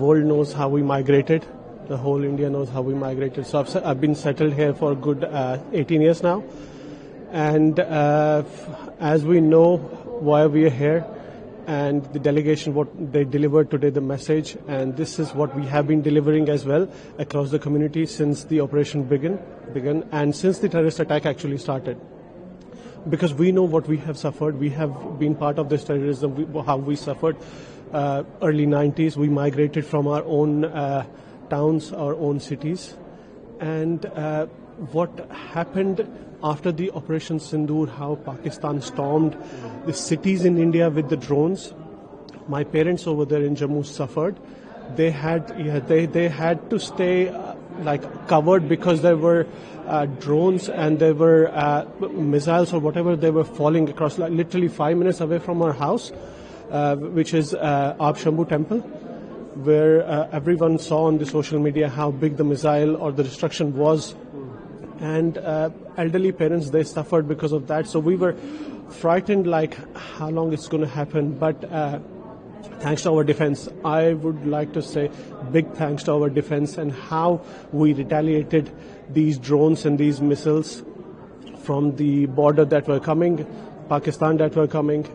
world knows how we migrated. The whole India knows how we migrated. So I've been settled here for a good 18 years now. And as we know why we are here, and the delegation, what they delivered today, the message, and this is what we have been delivering as well across the community since the operation began, and since the terrorist attack actually started. Because we know what we have suffered. We have been part of this terrorism, how we suffered. Early 90s, we migrated from our own towns, our own cities. And what happened after the Operation Sindoor, how Pakistan stormed the cities in India with the drones. My parents over there in Jammu suffered. They had to stay covered because there were drones and there were missiles or whatever, they were falling across, literally 5 minutes away from our house, which is Ab Shambhu Temple, where everyone saw on the social media how big the missile or the destruction was. And elderly parents, they suffered because of that. So we were frightened, like how long it's going to happen. But thanks to our defense, I would like to say big thanks to our defense and how we retaliated these drones and these missiles from the border that were coming, Pakistan that were coming.